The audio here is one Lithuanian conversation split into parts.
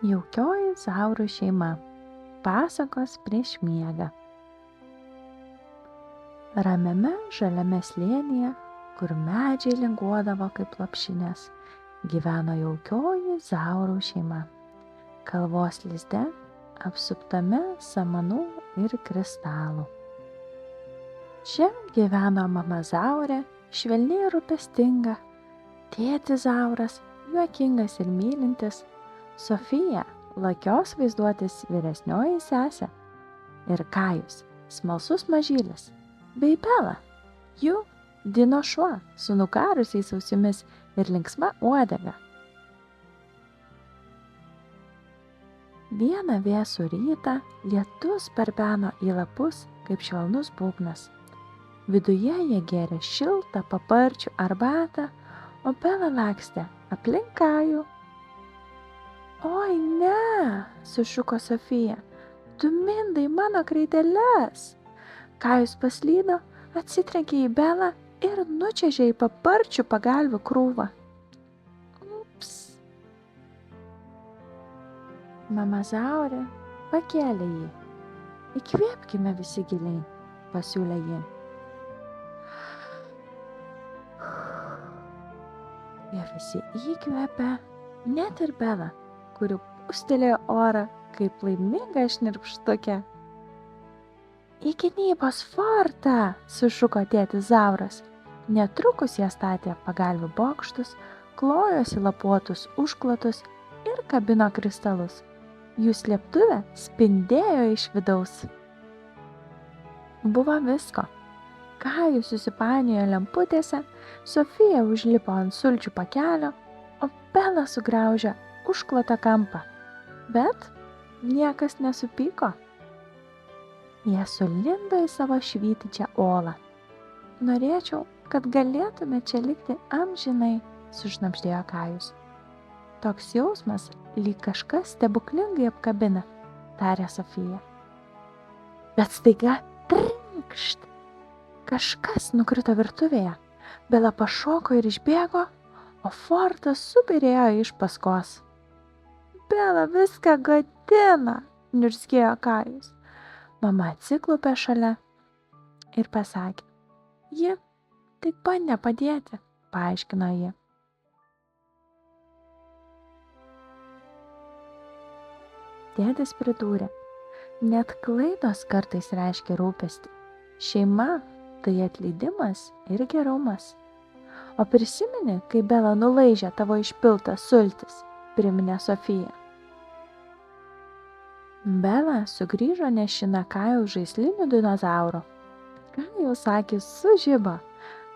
Jaukioji Zaurų šeima. Pasakos prieš miegą. Ramiame žaliame slėnyje, kur medžiai linguodavo kaip lopšinės, gyveno jaukioji Zaurų šeima. Kalvos lizde, apsuptame samanų ir kristalų. Čia gyveno mama Zaurė, švelni ir rūpestinga, tėtis Zauras, juokingas ir mylintis, Sofija, lakios vaizduotės vyresnioji sesė, ir Kajus, smalsus mažylis, bei Bela, jų Dino šuo su nukarusiais ausimis ir linksma uodega. Vieną vėsų rytą lietus barbeno į lapus kaip švelnus būgnas. Viduje jie gėrė šiltą paparčių arbatą, o Bela lakstė aplink Kajų. Oi ne, sušuko Sofija, tu mindai mano kreideles. Kajus paslydo, atsitrenkė į Belą ir nučiažė į paparčių pagalvių krūvą. Ups. Mama Zaurė pakėlė jį. Įkvėpkime visi giliai, pasiūlė ji. Jie visi įkvėpė, net ir Bela, kuri pūstelėjo orą kaip laiminga šnirpštukė. Į gynybos fortą, sušuko tėtis Zauras. Netrukus jie statė pagalvių bokštus, klojosi lapuotus užklotus ir kabino kristalus. Jų slėptuvė spindėjo iš vidaus. Buvo visko. Kajus susipainiojo lemputėse, Sofija užlipo ant sulčių pakelio, o Bela sugraužė užklotą kampą. Bet niekas nesupyko. Jie sulindo į savo švytinčią olą. Norėčiau, kad galėtume čia likti amžinai, sušnabždėjo Kajus. Toks jausmas, lyg kažkas stebuklingai apkabina, tarė Sofija. Bet staiga trinkšt. Kažkas nukrito virtuvėje. Bela pašoko ir išbėgo, o fortas subyrėjo iš paskos. Bela viską gadina, niurzgėjo Kajus. Mama atsiklaupė šalia ir pasakė. Ji tik bandė padėti, paaiškino ji. Tėtis pridūrė, net klaidos kartais reiškia rūpestį. Šeima tai atleidimas ir gerumas. O prisimeni, kai Bela nulaižė tavo išpiltas sultis, priminė Sofija. Bela sugrįžo nešina Kajaus žaislinių dinozaurų. Kajaus akys sužibo.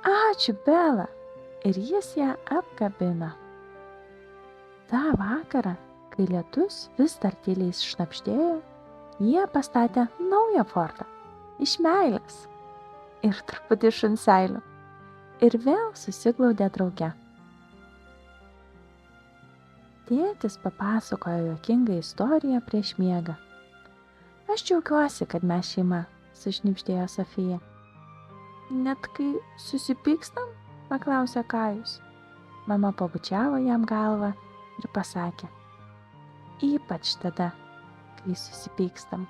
Ačiū, Bela! Ir jis ją apkabino. Ta vakarą, kai lietus vis dar tyliai šnabždėjo, jie pastatė naują fortą. Iš meilės. Ir truputį šunseilių. Ir vėl susiglaudė drauge. Tėtis papasakojo juokingą istoriją prieš miegą. Aš džiaugiuosi, kad mes šeima, sušnibždėjo Sofija. Net kai susipykstam, paklausė Kajus. Mama pabučiavo jam galvą ir pasakė. Ypač tada, kai susipykstam.